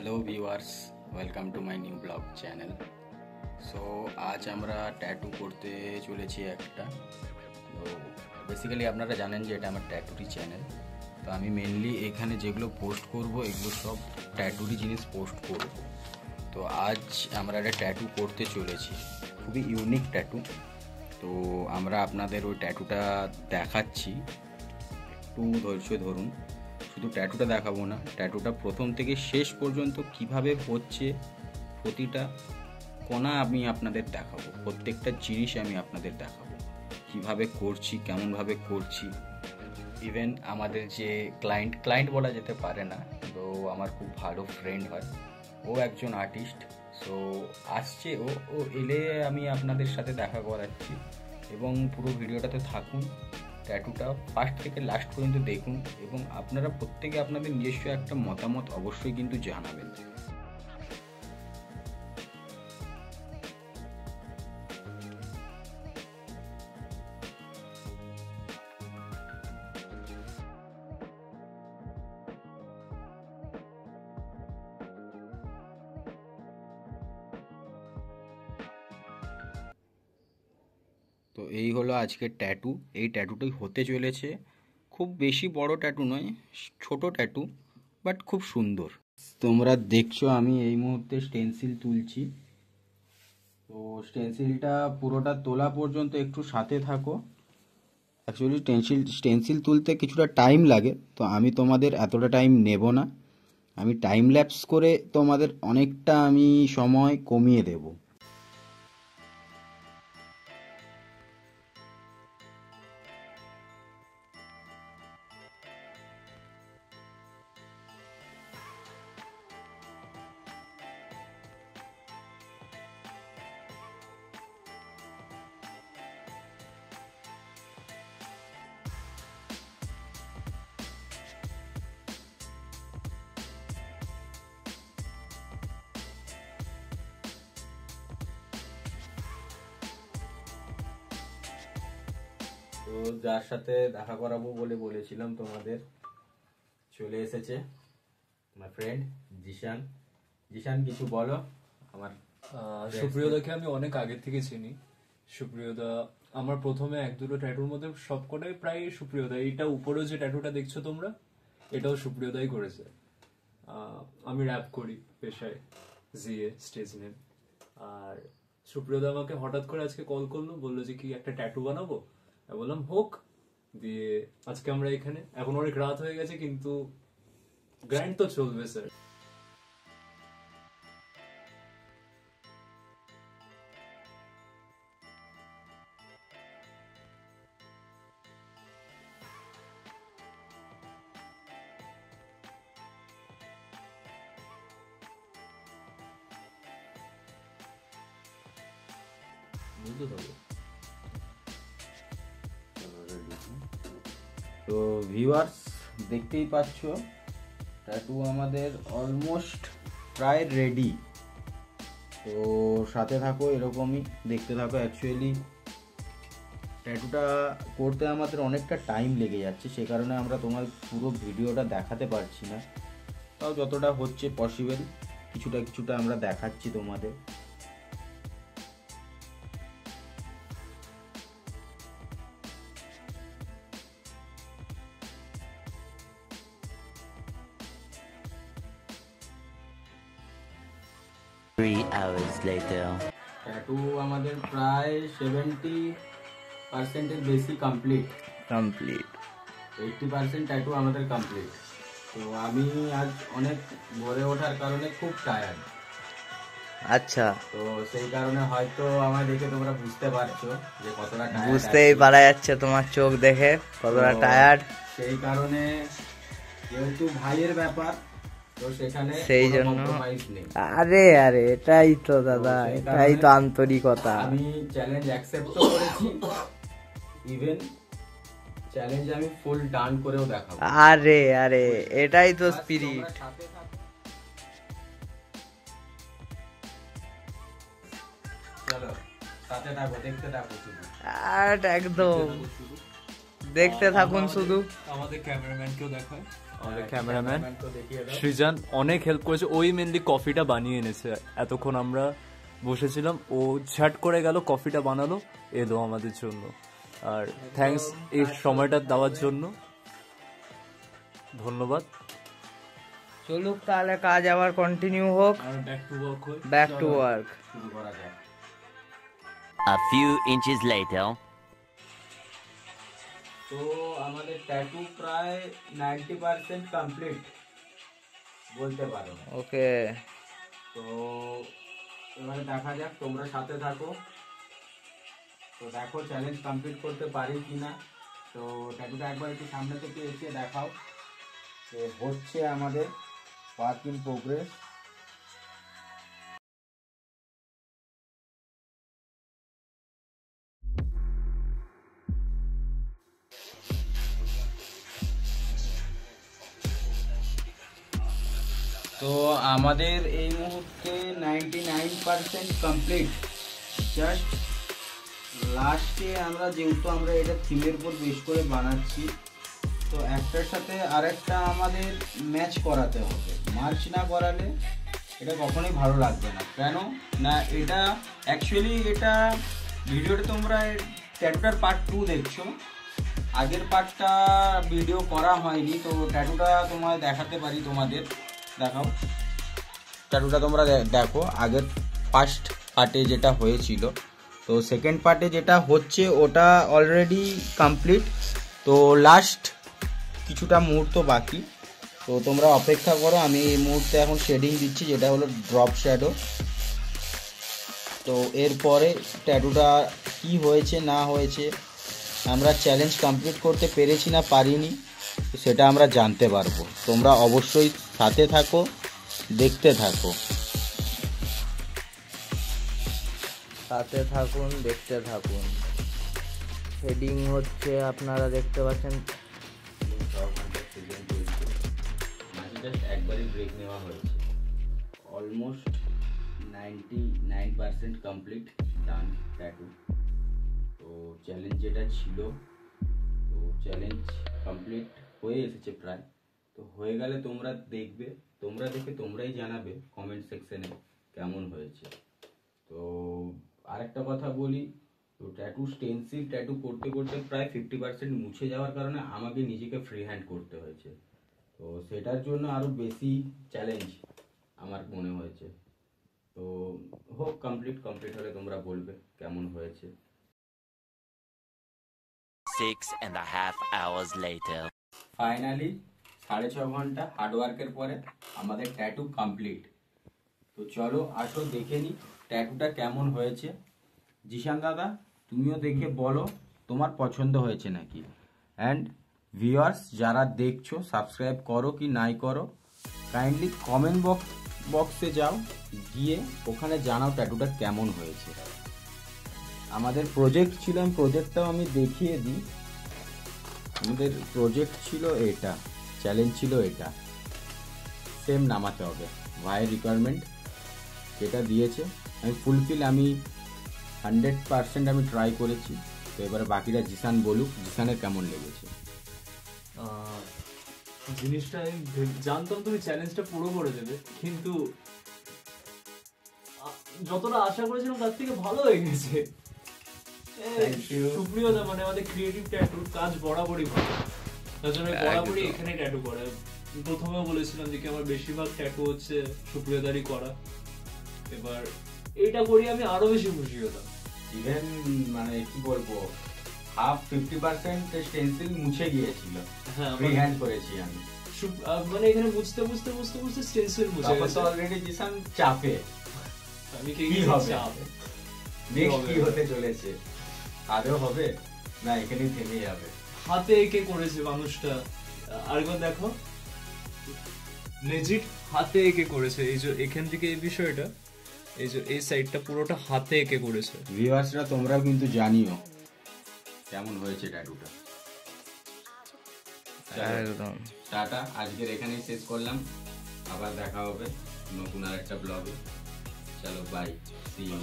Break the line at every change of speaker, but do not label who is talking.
Hello viewers, welcome to my new blog channel. So আজ আমরা tattoo করতে চলেছি একটা। তো বেসিক্যালি আপনারা জানেন যে এটা আমার ট্যাটুরি চ্যানেল। তো আমি মেনলি এখানে যেগুলো পোস্ট করব এগুলো সব ট্যাটুরি জিনিস পোস্ট করব। তো আজ আমরা একটা ট্যাটু করতে চলেছি, খুবই ইউনিক ট্যাটু। তো আমরা আপনাদের ওই ট্যাটুটা দেখাচ্ছি, একটু ধৈর্য ধরুন। শুধু ট্যাটুটা দেখাবো না, ট্যাটুটা প্রথম থেকে শেষ পর্যন্ত কিভাবে হচ্ছে প্রতিটা কোণা আমি আপনাদের দেখাবো, প্রত্যেকটা জিনিস আমি আপনাদের দেখাবো কিভাবে করছি, কেমনভাবে করছি। ইভেন আমাদের যে ক্লায়েন্ট বলা যেতে পারে না, তো আমার খুব ভালো ফ্রেন্ড হয়, ও একজন আর্টিস্ট। সো আসছে, ও এলে আমি আপনাদের সাথে দেখা করাচ্ছি। এবং পুরো ভিডিওটাতে থাকুন, ট্যাটুটা ফার্স্ট থেকে লাস্ট পর্যন্ত দেখুন এবং আপনারা প্রত্যেকে আপনাদের নিজস্ব একটা মতামত অবশ্যই কিন্তু জানাবেন। তো এই হলো আজকের ট্যাটু। এই ট্যাটুটাই হতে চলেছে, খুব বেশি বড় ট্যাটু নয়, ছোট ট্যাটু, বাট খুব সুন্দর। তোমরা দেখছো আমি এই মুহূর্তে স্টেনসিল তুলছি। তো স্টেনসিলটা পুরোটা তোলা পর্যন্ত একটু সাথে থাকো। অ্যাকচুয়ালি স্টেনসিল তুলতে কিছুটা টাইম লাগে, তো আমি তোমাদের এতটা টাইম নেব না। আমি টাইম ল্যাপস করে তোমাদের অনেকটা আমি সময় কমিয়ে দেবো। তো যার সাথে দেখা করাবো বলে বলেছিলাম তোমাদের, চলে এসেছে আমার ফ্রেন্ড জিশান। জিশান, কিছু বলো। আমার
সুপ্রিয়দাকে আমি অনেক আগে থেকে চিনি। সুপ্রিয়দা আমার প্রথমে এক দুটো ট্যাটুর মধ্যে সবকটাই প্রায় সুপ্রিয়দা। এইটা উপরেও যে ট্যাটুটা দেখছো তোমরা, এটাও সুপ্রিয়দাই করেছে। আমি র্যাপ করি পেশায়, জিএ স্টেজ নেম। আর সুপ্রিয়দা আমাকে হঠাৎ করে আজকে কল করলো, বললো যে কি একটা ট্যাটু বানাবো। আমি বললাম হোক। দিয়ে আজকে আমরা এখানে, এখন অনেক রাত হয়ে গেছে কিন্তু গ্র্যান্ড তো চলবে স্যার। বুঝতে পারবো।
তো ভিউয়ার্স, দেখতেই পাচ্ছ ট্যাটু আমাদের অলমোস্ট প্রায় রেডি। তো সাথে থাকো, এরকমই দেখতে থাকো। অ্যাকচুয়ালি ট্যাটুটা করতে আমাদের অনেকটা টাইম লেগে যাচ্ছে, সে কারণে আমরা তোমার পুরো ভিডিওটা দেখাতে পারছি না। তাও যতটা হচ্ছে পসিবল কিছুটা আমরা দেখাচ্ছি তোমাদের। ট্যাটু আমাদের প্রায় 70% বেশি কমপ্লিট। 80% ট্যাটু আমাদের কমপ্লিট। তো আমি আজ অনেক ভোরে ওঠার কারণে খুব টায়ার্ড।
আচ্ছা,
তো সেই কারণে হয়তো আমার দেখে তোমরা বুঝতে পারছো যে কতটা টায়ার্ড।
বুঝতেই পারা যাচ্ছে তোমার চোখ দেখে কতটা টায়ার্ড।
সেই কারণে যেহেতু ভাইয়ের ব্যাপার, তো সেখানে
সেই জন্য
কম্প্রোমাইজ নেই।
আরে এটাই তো দাদা, এটাই তো আন্তরিকতা।
আমি চ্যালেঞ্জ অ্যাকসেপ্ট করেছি, ইভেন চ্যালেঞ্জ আমি ফুল ডান করেও দেখাবো।
আরে এটাই তো স্পিরিট।
চলো সাথে থাকো, দেখতে থাকো শুধু।
আর একদম দেখতে থাকুন শুধু।
আমাদের ক্যামেরাম্যানকেও দেখায়। আমাদের ক্যামেরাম্যান
তো দেখিয়ে দাও।
সৃজন অনেক হেল্প করেছে, ওই মেনলি কফিটা বানিয়ে এনেছে। এতক্ষণ আমরা বসেছিলাম, ও ঝাট করে গেল, কফিটা বানালো, এলো আমাদের জন্য। আর থ্যাঙ্কস এই সময়টা দেওয়ার জন্য, ধন্যবাদ।
চলুক তাহলে, কাজ আবার কন্টিনিউ হোক,
আর ব্যাক টু ওয়ার্ক হই।
Back to work.
শুরু করা যাক।
A few inches later.
তো আমাদের ট্যাটু প্রায় 90% কমপ্লিট বলতে পারো।
ওকে,
তো এবারে দেখা যাক, তোমরা সাথে থাকো। তো দেখো চ্যালেঞ্জ কমপ্লিট করতে পারি কিনা। তো ট্যাটুটা একবার একটু সামনে থেকে এসে দেখাও। তো হচ্ছে আমাদের ওয়ার্ক ইন প্রোগ্রেস। তো আমাদের এই মুহূর্তে 99% কমপ্লিট। জাস্ট লাস্টে আমরা, যেহেতু আমরা এটা থিমের উপর বেশ করে বানাচ্ছি, তো একটার সাথে আরেকটা আমাদের ম্যাচ করাতে হবে। মার্চ না করালে এটা কখনোই ভালো লাগবে না। কেন না, এটা অ্যাকচুয়ালি এটা ভিডিওটা তোমরা ট্যাটুটার পার্ট 2 দেখছো, আগের পার্টটা ভিডিও করা হয়নি। তো ট্যাটুটা তোমায় দেখাতে পারি, তোমাদের দেখাও। ট্যাটুটা তোমরা দেখো, আগের ফার্স্ট পার্টে যেটা হয়েছিল, তো সেকেন্ড পার্টে যেটা হচ্ছে ওটা অলরেডি কমপ্লিট। তো লাস্ট কিছুটা মুহূর্ত বাকি, তো তোমরা অপেক্ষা করো। আমি এই মুহূর্তে এখন শেডিং দিচ্ছি, যেটা হলো ড্রপ শ্যাডো। তো এরপরে ট্যাটুটা কি হয়েছে না হয়েছে, আমরা চ্যালেঞ্জ কমপ্লিট করতে পেরেছি না পারিনি, সেটা আমরা জানতে পারবো। তোমরা অবশ্যই সাথে থাকো, দেখতে থাকো।
সাথে থাকুন, দেখতে থাকুন। হেডিং হচ্ছে, আপনারা দেখতে পাচ্ছেন।
একবারই ব্রেক নেওয়া হয়েছে, অলমোস্ট 99% কমপ্লিট ডান ট্যাটু। তো চ্যালেঞ্জ যেটা ছিল, তো চ্যালেঞ্জ কমপ্লিট হয়ে এসেছে প্রায়। তো হয়ে গেলে তোমরা দেখবে, তোমরা দেখে তোমরাই জানাবে কমেন্ট সেকশনে কেমন হয়েছে। তো আরেকটা কথা বলি, তো ট্যাটু স্টেনসিল ট্যাটু করতে করতে প্রায় 50% মুছে যাওয়ার কারণে আমাকে নিজেকে ফ্রি হ্যান্ড করতে হয়েছে। তো সেটার জন্য আরও বেশি চ্যালেঞ্জ আমার মনে হয়েছে। তো হোক, কমপ্লিট হলে তোমরা বলবে কেমন হয়েছে।
6.5 hours later.
ফাইনালি 6.5 ঘন্টা হার্ডওয়ার্কের পরে আমাদের ট্যাটু কমপ্লিট। তো চলো আসো দেখে নিই ট্যাটুটা কেমন হয়েছে। জিশান দাদা, তুমিও দেখে বলো তোমার পছন্দ হয়েছে নাকি। অ্যান্ড ভিউয়ার্স যারা দেখছো, সাবস্ক্রাইব করো কি নাই করো, কাইন্ডলি কমেন্ট বক্সে যাও, গিয়ে ওখানে জানাও ট্যাটুটা কেমন হয়েছে। আমাদের প্রজেক্ট ছিল, আমি প্রজেক্টটাও আমি দেখিয়ে দিই। আমাদের প্রজেক্ট ছিল এটা, চ্যালেঞ্জ ছিল এটা, সেম নামাতে হবে। ভাইয়ের রিকোয়ারমেন্ট যেটা দিয়েছে আমি ফুলফিল, আমি 100% আমি ট্রাই করেছি। তো এবারে বাকিটা জিসান বলুক, জিসানের কেমন লেগেছে।
জিনিসটা আমি জানতাম তুমি চ্যালেঞ্জটা পুরো করে দেবে, কিন্তু যতটা আশা করেছিলাম তার থেকে ভালো হয়ে গেছে। সুপ্রিয়তা মানে আমাদের ক্রিয়েটিভ ট্যাটুর কাজ বরাবরই ভালো, তার জন্য বরাবরই এখানে ট্যাটু করে। প্রথমে বলেছিলাম যে কি আমার বেশিরভাগ ট্যাটু হচ্ছে সুপ্রিয়তারই করা, এবার এটা করি আমি আরো বেশি খুশি হতাম।
ইভেন মানে কি বলবো, 50% স্টেনসিল মুছে গিয়েছিল,
হ্যাঁ,
ফ্রি হ্যান্ড করেছি আমি।
মানে এখানে বুঝতে বুঝতে বুঝতে বুঝতে স্টেনসিল মুছে
তখন
গেছে।
তো অলরেডি জিসান চাপে,
আমি
কি হবে নেক্সট, কি হতে চলেছে, আরও হবে না এখানেই থেমে যাবে।
হাতে এঁকে করেছে মানুষটা, আরেকবার দেখো, লেজিট হাতে এঁকে করেছে। এই যে এখান থেকে এই বিষয়টা, এই যে এই সাইডটা পুরোটা হাতে এঁকে করেছে।
ভিউয়ার্সরা তোমরাও কিন্তু জানিও কেমন হয়েছে ট্যাটুটা।
একদম
টাটা, আজকের এখানেই শেষ করলাম, আবার দেখা হবে নতুন আরেকটা ব্লগে। চলো বাই, সি ইউ।